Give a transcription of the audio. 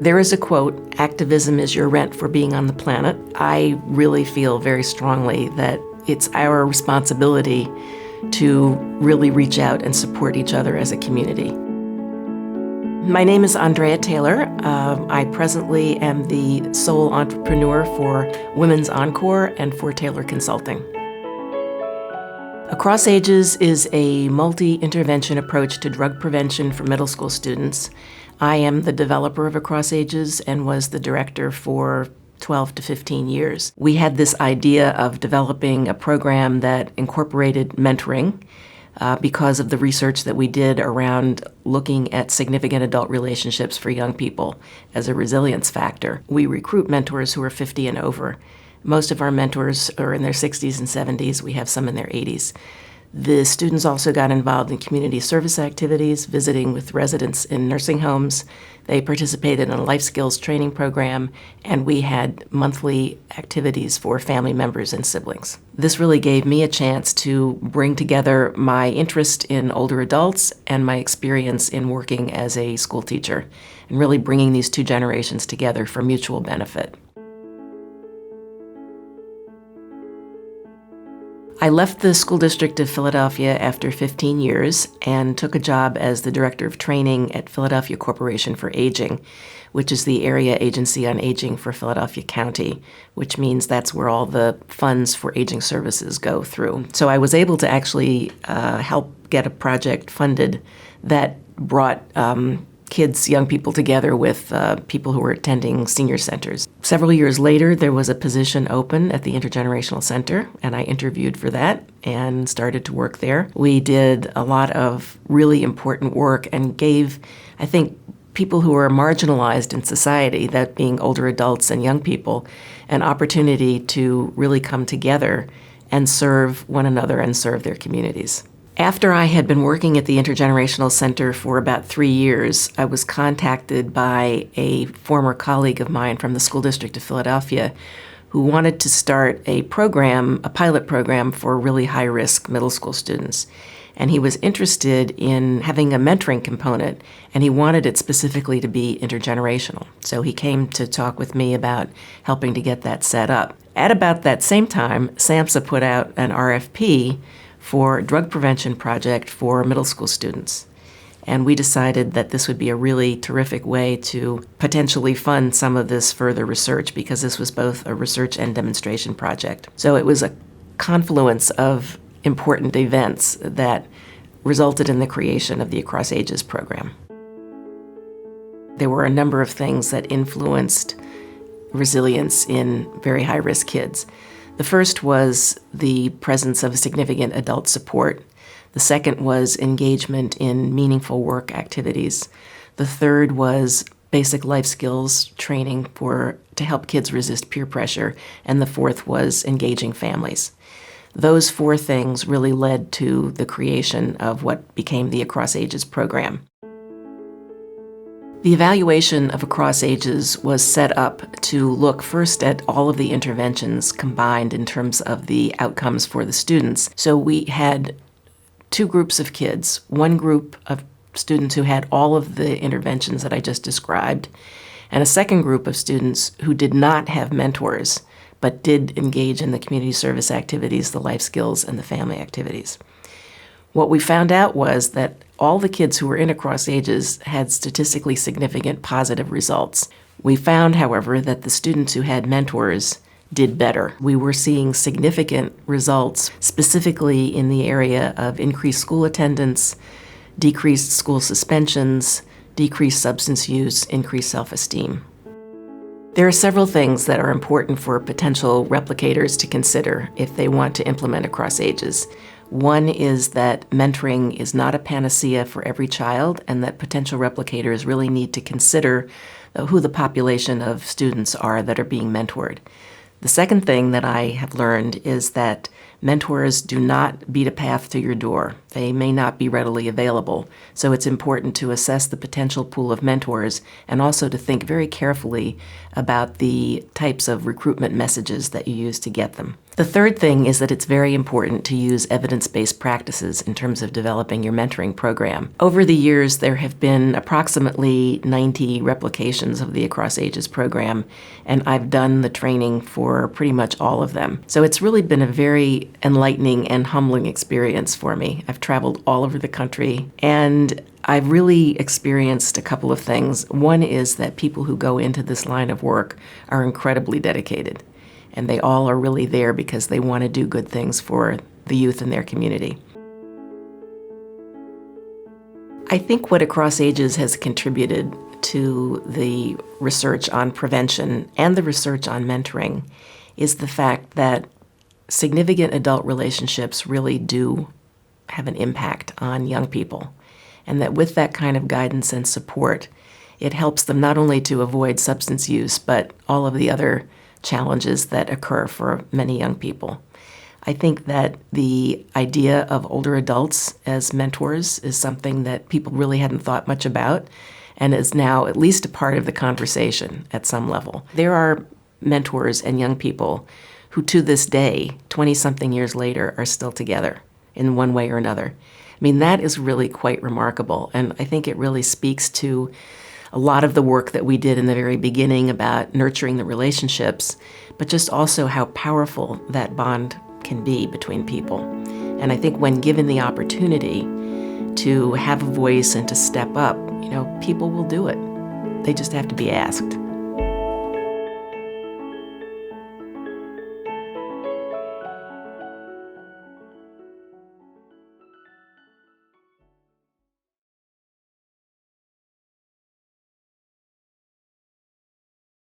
There is a quote, "Activism is your rent for being on the planet." I really feel very strongly that it's our responsibility to really reach out and support each other as a community. My name is Andrea Taylor. I presently am the sole entrepreneur for Women's Encore and for Taylor Consulting. Across Ages is a multi-intervention approach to drug prevention for middle school students. I am the developer of Across Ages and was the director for 12 to 15 years. We had this idea of developing a program that incorporated mentoring because of the research that we did around looking at significant adult relationships for young people as a resilience factor. We recruit mentors who are 50 and over. Most of our mentors are in their 60s and 70s. We have some in their 80s. The students also got involved in community service activities, visiting with residents in nursing homes. They participated in a life skills training program, and we had monthly activities for family members and siblings. This really gave me a chance to bring together my interest in older adults and my experience in working as a school teacher, and really bringing these two generations together for mutual benefit. I left the school district of Philadelphia after 15 years and took a job as the director of training at Philadelphia Corporation for Aging, which is the area agency on aging for Philadelphia County, which means that's where all the funds for aging services go through. So I was able to actually help get a project funded that brought kids, young people together with people who were attending senior centers. Several years later, there was a position open at the Intergenerational Center, and I interviewed for that and started to work there. We did a lot of really important work and gave, I think, people who are marginalized in society, that being older adults and young people, an opportunity to really come together and serve one another and serve their communities. After I had been working at the Intergenerational Center for about 3 years, I was contacted by a former colleague of mine from the School District of Philadelphia who wanted to start a program, a pilot program for really high-risk middle school students. And he was interested in having a mentoring component, and he wanted it specifically to be intergenerational. So he came to talk with me about helping to get that set up. At about that same time, SAMHSA put out an RFP for a drug prevention project for middle school students. And we decided that this would be a really terrific way to potentially fund some of this further research, because this was both a research and demonstration project. So it was a confluence of important events that resulted in the creation of the Across Ages program. There were a number of things that influenced resilience in very high-risk kids. The first was the presence of significant adult support. The second was engagement in meaningful work activities. The third was basic life skills training to help kids resist peer pressure. And the fourth was engaging families. Those four things really led to the creation of what became the Across Ages program. The evaluation of Across Ages was set up to look first at all of the interventions combined in terms of the outcomes for the students. So we had two groups of kids, one group of students who had all of the interventions that I just described, and a second group of students who did not have mentors, but did engage in the community service activities, the life skills, and the family activities. What we found out was that all the kids who were in Across Ages had statistically significant positive results. We found, however, that the students who had mentors did better. We were seeing significant results, specifically in the area of increased school attendance, decreased school suspensions, decreased substance use, increased self-esteem. There are several things that are important for potential replicators to consider if they want to implement Across Ages. One is that mentoring is not a panacea for every child, and that potential replicators really need to consider who the population of students are that are being mentored. The second thing that I have learned is that mentors do not beat a path to your door. They may not be readily available, so it's important to assess the potential pool of mentors and also to think very carefully about the types of recruitment messages that you use to get them. The third thing is that it's very important to use evidence-based practices in terms of developing your mentoring program. Over the years, there have been approximately 90 replications of the Across Ages program, and I've done the training for pretty much all of them. So it's really been a very enlightening and humbling experience for me. I've traveled all over the country, and I've really experienced a couple of things. One is that people who go into this line of work are incredibly dedicated. And they all are really there because they want to do good things for the youth in their community. I think what Across Ages has contributed to the research on prevention and the research on mentoring is the fact that significant adult relationships really do have an impact on young people. And that with that kind of guidance and support, it helps them not only to avoid substance use, but all of the other challenges that occur for many young people. I think that the idea of older adults as mentors is something that people really hadn't thought much about and is now at least a part of the conversation at some level. There are mentors and young people who to this day, 20-something years later, are still together in one way or another. I mean, that is really quite remarkable, and I think it really speaks to a lot of the work that we did in the very beginning about nurturing the relationships, but just also how powerful that bond can be between people. And I think when given the opportunity to have a voice and to step up, people will do it. They just have to be asked.